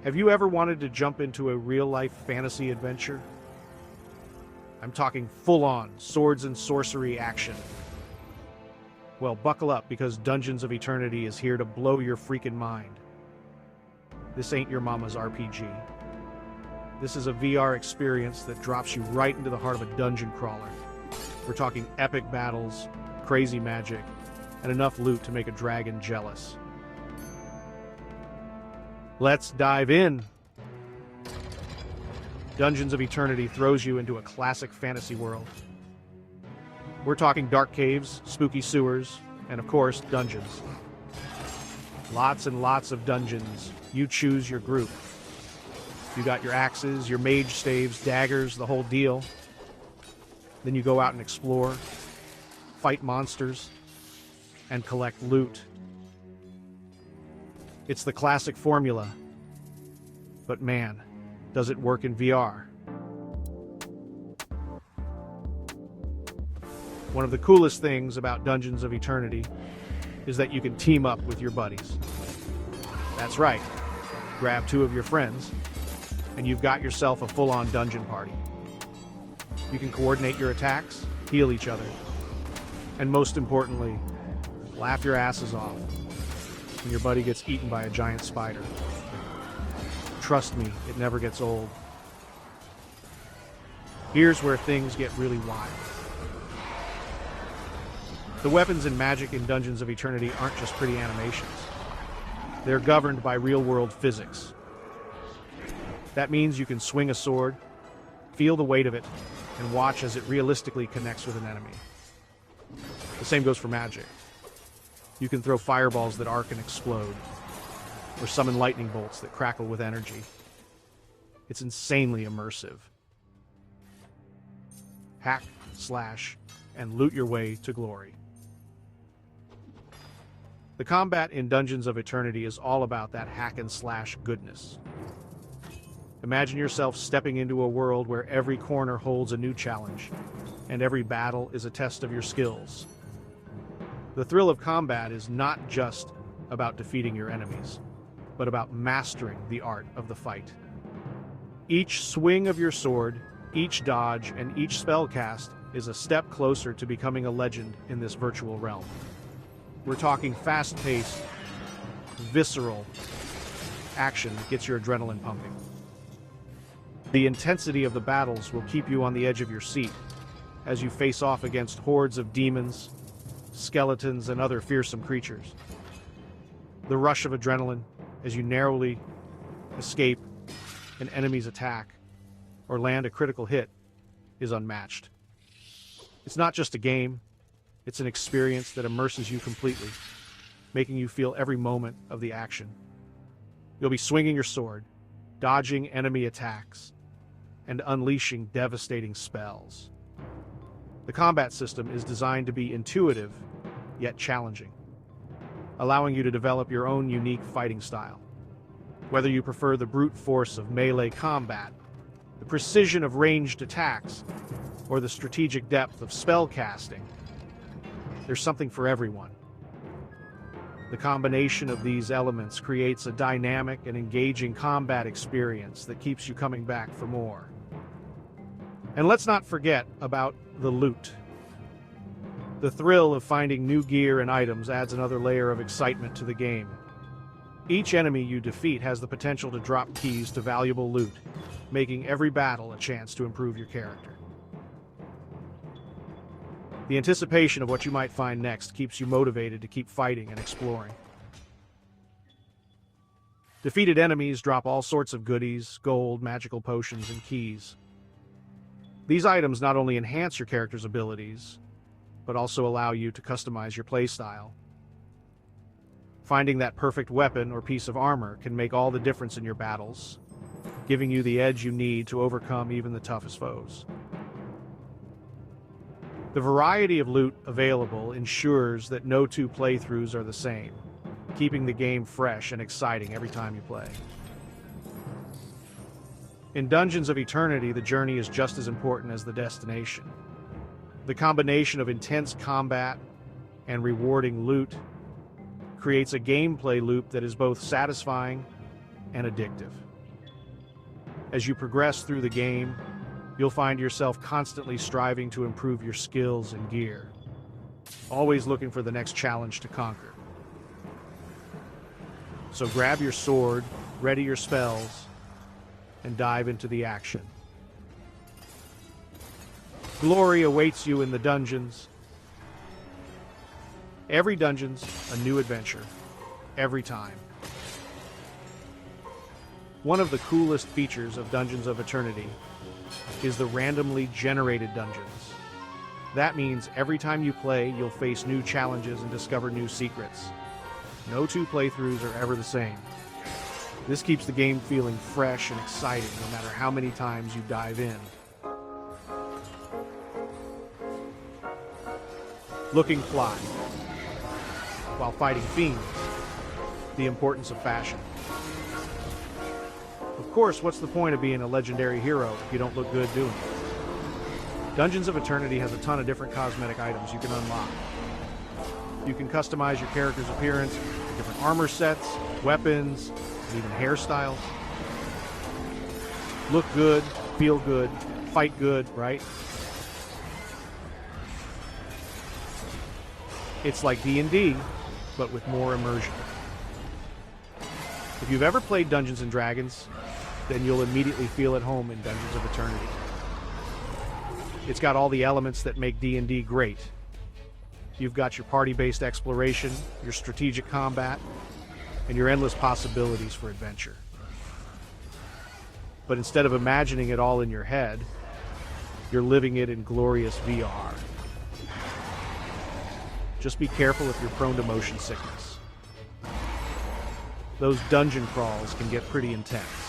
Have you ever wanted to jump into a real-life fantasy adventure? I'm talking full-on swords and sorcery action. Well, buckle up because Dungeons of Eternity is here to blow your freaking mind. This ain't your mama's RPG. This is a VR experience that drops you right into the heart of a dungeon crawler. We're talking epic battles, crazy magic, and enough loot to make a dragon jealous. Let's dive in. Dungeons of Eternity throws you into a classic fantasy world. We're talking dark caves, spooky sewers, and of course, dungeons. Lots and lots of dungeons. You choose your group. You got your axes, your mage staves, daggers, the whole deal. Then you go out and explore, fight monsters, and collect loot. It's the classic formula. But man, does it work in VR. One of the coolest things about Dungeons of Eternity is that you can team up with your buddies. That's right. Grab 2 of your friends, and you've got yourself a full-on dungeon party. You can coordinate your attacks, heal each other, and most importantly, laugh your asses off when your buddy gets eaten by a giant spider. Trust me, it never gets old. Here's where things get really wild. The weapons and magic in Dungeons of Eternity aren't just pretty animations. They're governed by real-world physics. That means you can swing a sword, feel the weight of it, and watch as it realistically connects with an enemy. The same goes for magic. You can throw fireballs that arc and explode, or summon lightning bolts that crackle with energy. It's insanely immersive. Hack, slash, and loot your way to glory. The combat in Dungeons of Eternity is all about that hack and slash goodness. Imagine yourself stepping into a world where every corner holds a new challenge, and every battle is a test of your skills. The thrill of combat is not just about defeating your enemies, but about mastering the art of the fight. Each swing of your sword, each dodge, and each spell cast is a step closer to becoming a legend in this virtual realm. We're talking fast-paced, visceral action that gets your adrenaline pumping. The intensity of the battles will keep you on the edge of your seat as you face off against hordes of demons, skeletons, and other fearsome creatures. The rush of adrenaline as you narrowly escape an enemy's attack or land a critical hit is unmatched. It's not just a game, it's an experience that immerses you completely, making you feel every moment of the action. You'll be swinging your sword, dodging enemy attacks, and unleashing devastating spells. The combat system is designed to be intuitive, yet challenging, allowing you to develop your own unique fighting style. Whether you prefer the brute force of melee combat, the precision of ranged attacks, or the strategic depth of spell casting, there's something for everyone. The combination of these elements creates a dynamic and engaging combat experience that keeps you coming back for more. And let's not forget about the loot. The thrill of finding new gear and items adds another layer of excitement to the game. Each enemy you defeat has the potential to drop keys to valuable loot, making every battle a chance to improve your character. The anticipation of what you might find next keeps you motivated to keep fighting and exploring. Defeated enemies drop all sorts of goodies, gold, magical potions, and keys. These items not only enhance your character's abilities, but also allow you to customize your playstyle. Finding that perfect weapon or piece of armor can make all the difference in your battles, giving you the edge you need to overcome even the toughest foes. The variety of loot available ensures that no 2 playthroughs are the same, keeping the game fresh and exciting every time you play. In Dungeons of Eternity, the journey is just as important as the destination. The combination of intense combat and rewarding loot creates a gameplay loop that is both satisfying and addictive. As you progress through the game, you'll find yourself constantly striving to improve your skills and gear, always looking for the next challenge to conquer. So grab your sword, ready your spells, and dive into the action. Glory awaits you in the dungeons. Every dungeon's a new adventure, every time. One of the coolest features of Dungeons of Eternity is the randomly generated dungeons. That means every time you play, you'll face new challenges and discover new secrets. No two playthroughs are ever the same. This keeps the game feeling fresh and exciting no matter how many times you dive in. Looking fly while fighting fiends. The importance of fashion. Of course, what's the point of being a legendary hero if you don't look good doing it? Dungeons of Eternity has a ton of different cosmetic items you can unlock. You can customize your character's appearance, different armor sets, weapons, and even hairstyles. Look good, feel good, fight good, right? It's like D&D, but with more immersion. If you've ever played Dungeons & Dragons, then you'll immediately feel at home in Dungeons of Eternity. It's got all the elements that make D&D great. You've got your party-based exploration, your strategic combat, and your endless possibilities for adventure. But instead of imagining it all in your head, you're living it in glorious VR. Just be careful if you're prone to motion sickness. Those dungeon crawls can get pretty intense.